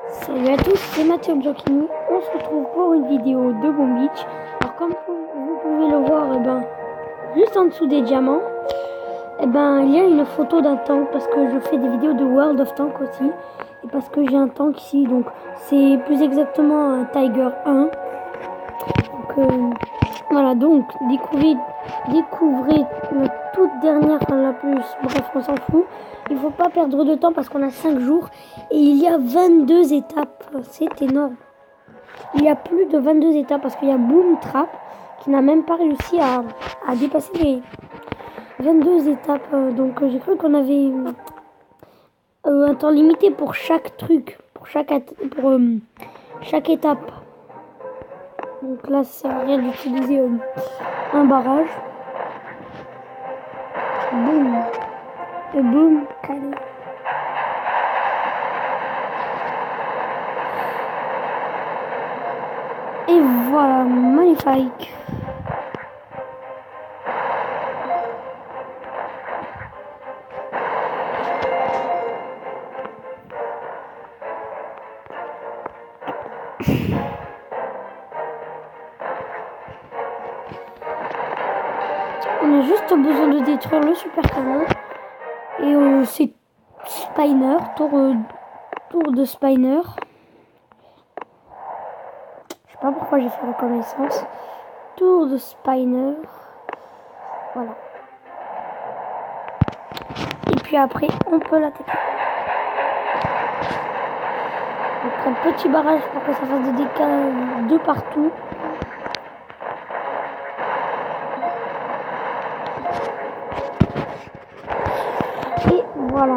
Salut à tous, c'est Mathieu Bjokini. On se retrouve pour une vidéo de Boom Beach. Alors comme vous pouvez le voir, juste en dessous des diamants, il y a une photo d'un tank parce que je fais des vidéos de World of Tank aussi. Et parce que j'ai un tank ici, donc c'est plus exactement un Tiger 1. Donc voilà, donc découvrez la toute dernière, la plus, bref on s'en fout. Il faut pas perdre de temps parce qu'on a 5 jours et il y a 22 étapes, c'est énorme. Il y a plus de 22 étapes parce qu'il y a Boom Trap qui n'a même pas réussi à dépasser les 22 étapes. Donc j'ai cru qu'on avait un temps limité pour chaque truc, pour chaque étape. Donc là, ça sert à rien d'utiliser un barrage. Boum. Et boum, calé. Et voilà, magnifique. On a juste besoin de détruire le super canon. Et c'est Spiner, tour de Spiner. Je sais pas pourquoi j'ai fait reconnaissance. Tour de Spiner. Voilà. Et puis après, on peut l'attaquer. Donc un petit barrage pour que ça fasse des dégâts de partout. Et voilà.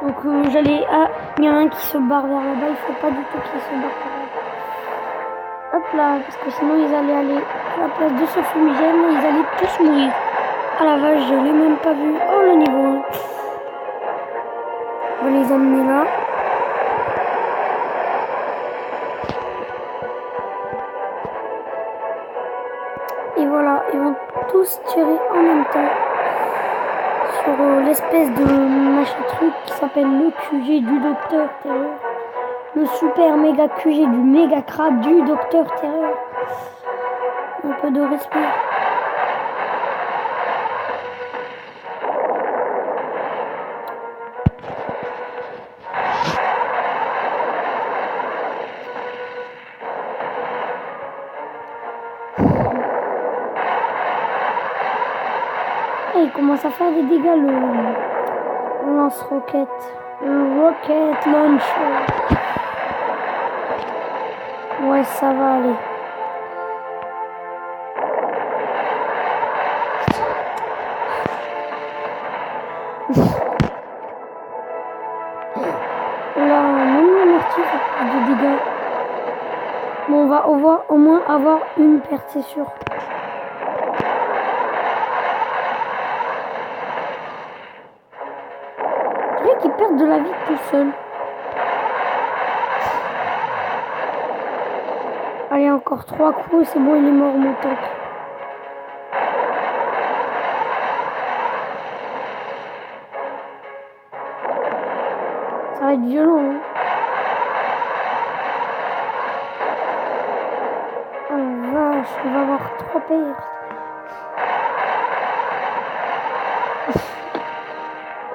Donc j'allais... Ah, il y en a un qui se barre vers là-bas. Il faut pas du tout qu'il se barre vers là-bas. Hop là, parce que sinon ils allaient aller à la place de ce fumigène et ils allaient tous mourir. Ah la vache, je l'ai même pas vu. Oh le niveau 1. On va les amener là. Et voilà, ils vont tous tirer en même temps sur l'espèce de machin truc qui s'appelle le QG du Docteur Terreur. Le super méga QG du méga crabe du Docteur Terreur. Un peu de respect. Et il commence à faire des dégâts le lance-roquette. Le rocket launcher. Ouais, ça va aller. Là, même le mortier fait plus de dégâts. Bon, on va au moins avoir une perte, c'est sûr. Je dirais qu'ils perdent de la vie tout seul. Allez, encore 3 coups, c'est bon, il est mort, mon tank. Ça va être violent, hein. Oh la vache, on va avoir 3 pertes.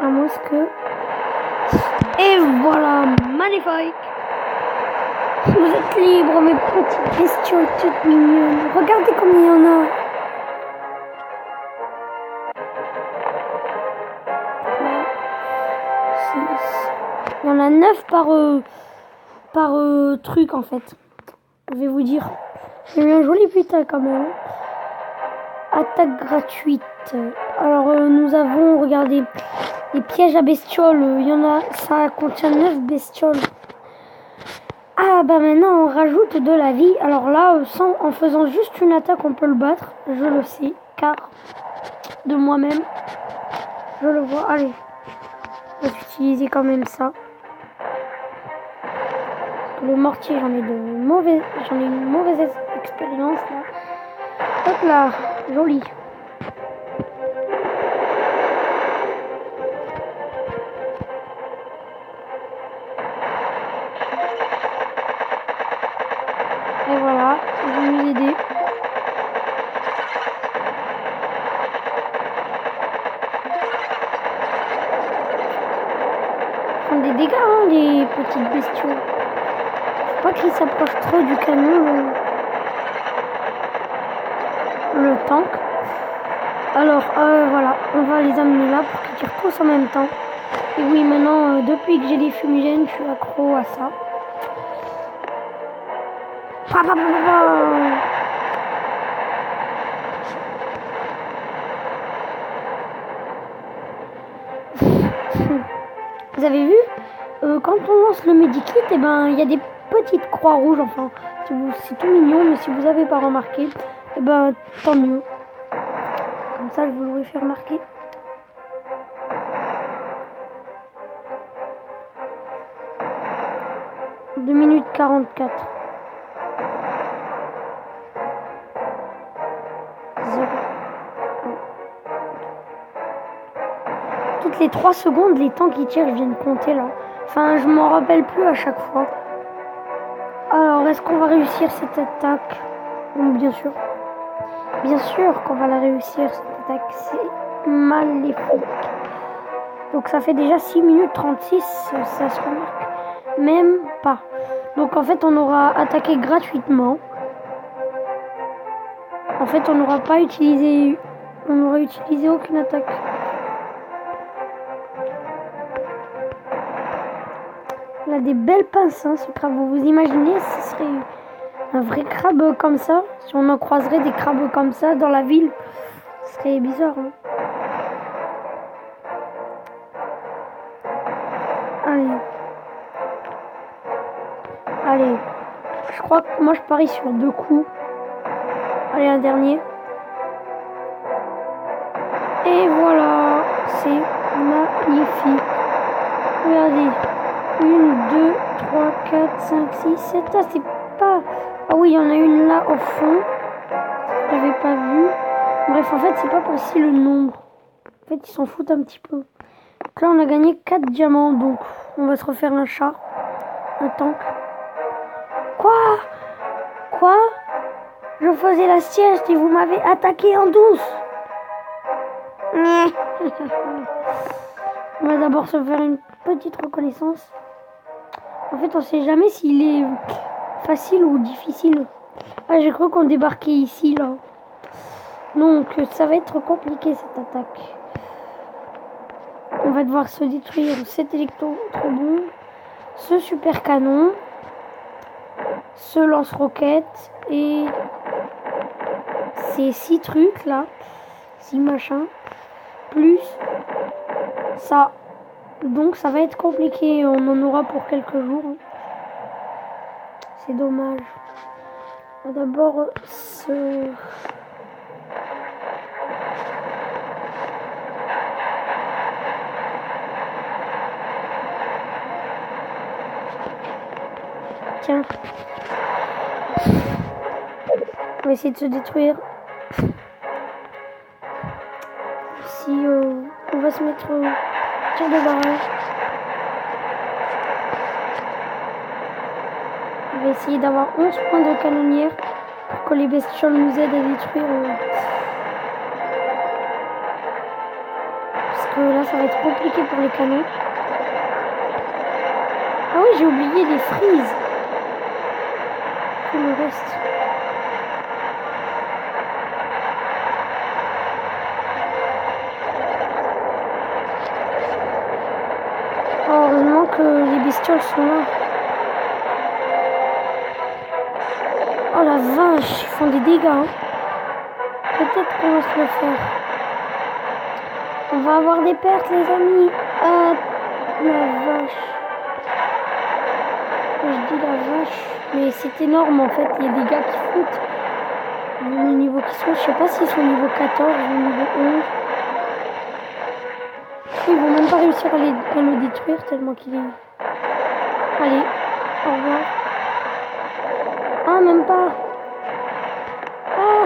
À moins que... Et voilà, magnifique. Vous êtes libres, mes petites bestioles toutes mignonnes. Regardez combien il y en a. Il y en a 9 par truc en fait. Je vais vous dire. J'ai eu un joli putain quand même. Attaque gratuite. Alors nous avons, regardez, les pièges à bestioles. Il y en a, ça contient 9 bestioles. Ah bah maintenant on rajoute de la vie. Alors là, en faisant juste une attaque, on peut le battre. Je le sais, car de moi-même, je le vois. Allez, on va utiliser quand même ça. le mortier, j'en ai une mauvaise expérience là. Hop là, joli. Et voilà, je vais nous aider. Ils font des dégâts, hein, les petites bestiaux. Faut pas qu'ils s'approchent trop du canon, le tank. Alors, voilà, on va les amener là pour qu'ils tirent tous en même temps. Et oui, maintenant, depuis que j'ai des fumigènes, je suis accro à ça. Vous avez vu, quand on lance le medikit, eh ben, il y a des petites croix rouges. Enfin, c'est tout mignon, mais si vous n'avez pas remarqué, eh ben, tant mieux. Comme ça, je vous l'aurais fait remarquer. « 2 minutes 44. 0. Toutes les 3 secondes, les temps qui tirent viennent compter là. Enfin, je m'en rappelle plus à chaque fois. Alors, est-ce qu'on va réussir cette attaque? Bon, bien sûr. Bien sûr qu'on va la réussir, cette attaque. C'est maléfique. Donc, ça fait déjà 6 minutes 36. Ça se remarque même pas. Donc, en fait, on aura attaqué gratuitement. En fait, on n'aura pas utilisé... On n'aura utilisé aucune attaque. On a des belles pinces, hein, ce crabe. Vous vous imaginez, ce serait un vrai crabe comme ça. Si on en croiserait des crabes comme ça dans la ville, ce serait bizarre. Hein. Allez. Allez. Je crois que moi je parie sur 2 coups. Allez, un dernier. Et voilà. C'est magnifique. Regardez. 1, 2, 3, 4, 5, 6, 7. Ah, c'est pas... Ah oui, il y en a une là au fond. Je l'avais pas vu. Bref, en fait, c'est pas précis le nombre. En fait, ils s'en foutent un petit peu. Donc là, on a gagné 4 diamants. Donc, on va se refaire un char. Un tank. Quoi? Je faisais la sieste et vous m'avez attaqué en douce. On va d'abord se faire une petite reconnaissance. En fait, on sait jamais s'il est facile ou difficile. Ah, j'ai cru qu'on débarquait ici, là. Donc, ça va être compliqué, cette attaque. On va devoir se détruire cet électro-trombone, ce super canon, ce lance-roquette et ces 6 trucs, là. 6 machins. Plus ça. Donc ça va être compliqué, on en aura pour quelques jours. C'est dommage. D'abord ce... Tiens. On va essayer de se détruire. Si on va se mettre tir de barrage. On va essayer d'avoir 11 points de canonnière pour que les bestioles nous aident à détruire. Parce que là, ça va être compliqué pour les canons. Ah oui, j'ai oublié les frises. Tout le reste. Oh, heureusement que les bestioles sont là. Oh la vache, ils font des dégâts. Hein. Peut-être qu'on va se le faire. On va avoir des pertes, les amis. Ah, la vache. Je dis la vache. Mais c'est énorme en fait. Il y a des gars qui foutent. Le niveau qui sont. Je sais pas s'ils sont au niveau 14 ou au niveau 11. Ils vont même pas réussir à le détruire tellement qu'il est... Allez, au revoir. Ah, même pas. Ah.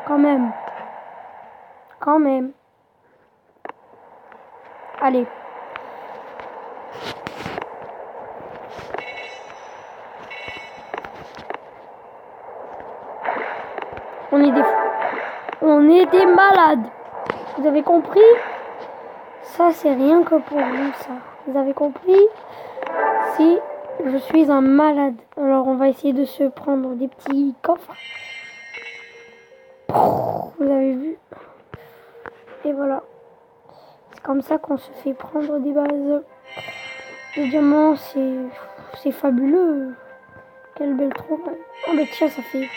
Quand même. Quand même. Allez. On est des fous. On est des malades. Vous avez compris? Ça, c'est rien que pour vous, ça. Vous avez compris? Si je suis un malade. Alors, on va essayer de se prendre des petits coffres. Vous avez vu? Et voilà. C'est comme ça qu'on se fait prendre des bases. Les diamants, c'est fabuleux. Quelle belle trouvaille. Oh, mais tiens, ça fait...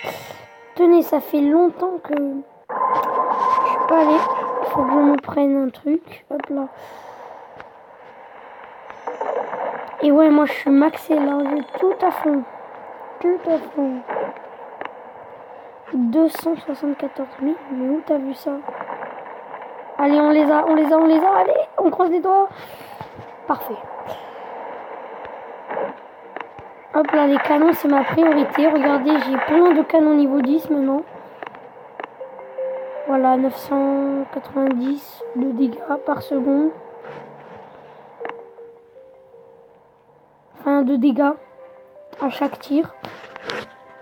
Tenez, ça fait longtemps que... Je suis pas allée. Il faut que je me prenne un truc. Hop là. Et ouais, moi je suis maxé là, j'ai tout à fond. Tout à fond. 274 000, mais où t'as vu ça? Allez, on les a. Allez, on croise les doigts. Parfait. Hop là, les canons, c'est ma priorité. Regardez, j'ai plein de canons niveau 10 maintenant. Voilà, 990 de dégâts par seconde. Enfin, de dégâts à chaque tir.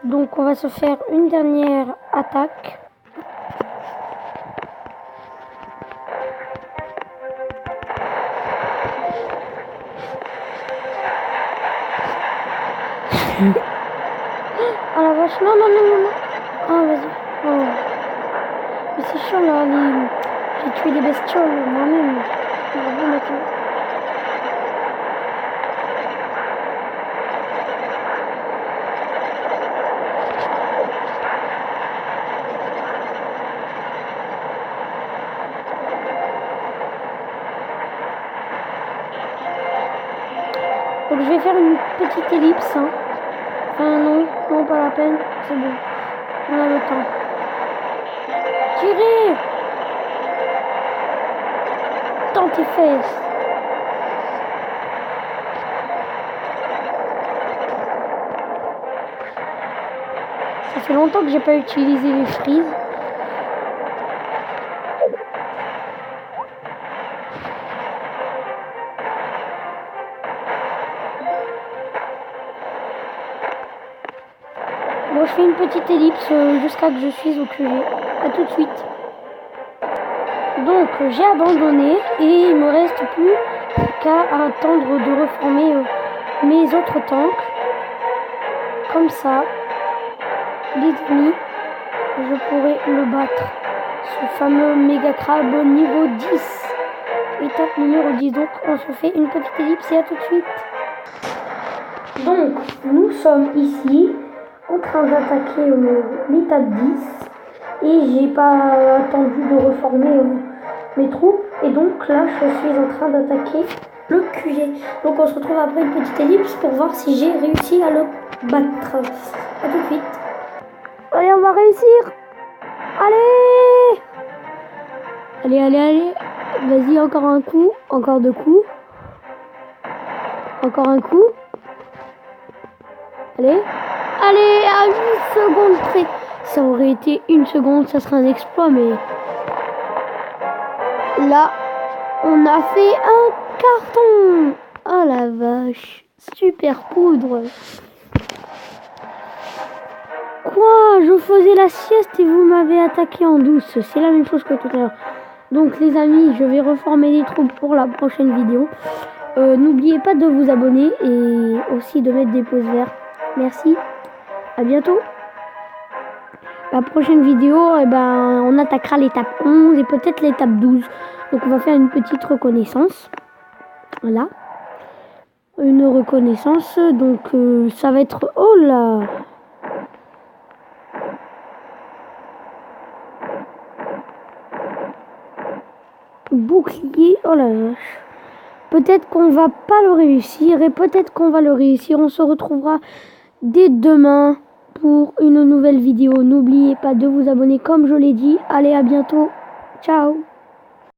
Donc, on va se faire une dernière attaque. Ah la vache, non. Ah, vas-y. Oh. Mais c'est chiant là, j'ai tué des bestioles moi-même. Bravo, maintenant. Donc je vais faire une petite ellipse. Hein. Enfin non, pas la peine. C'est bon. On a le temps. Tirez! Dans tes fesses. Ça fait longtemps que j'ai pas utilisé les frises. Bon, je fais une petite ellipse jusqu'à que je suis au QG. A tout de suite. Donc, j'ai abandonné et il me reste plus qu'à attendre de reformer mes autres tanks. Comme ça, les amis, je pourrai le battre. Ce fameux méga crabe niveau 10. Étape numéro 10. Donc, on se fait une petite ellipse et à tout de suite. Donc, nous sommes ici en train d'attaquer l'étape 10 et j'ai pas attendu de reformer mes troupes et donc là je suis en train d'attaquer le QG. Donc on se retrouve après une petite ellipse pour voir si j'ai réussi à le battre. A tout de suite. Allez, on va réussir. Allez. Vas-y, encore un coup, encore deux coups. Encore un coup. Allez, à 8 secondes près. Ça aurait été une seconde, ça serait un exploit, mais là, on a fait un carton. Oh la vache, super poudre. Quoi? Je faisais la sieste et vous m'avez attaqué en douce. C'est la même chose que tout à l'heure. Donc les amis, je vais reformer les troupes pour la prochaine vidéo. N'oubliez pas de vous abonner et aussi de mettre des pouces verts. Merci. À bientôt. La prochaine vidéo, on attaquera l'étape 11 et peut-être l'étape 12. Donc on va faire une petite reconnaissance. Voilà. Une reconnaissance. Donc ça va être... Oh là! Bouclier. Oh la vache. Peut-être qu'on va pas le réussir et peut-être qu'on va le réussir. On se retrouvera dès demain pour une nouvelle vidéo. N'oubliez pas de vous abonner comme je l'ai dit. Allez, à bientôt. Ciao.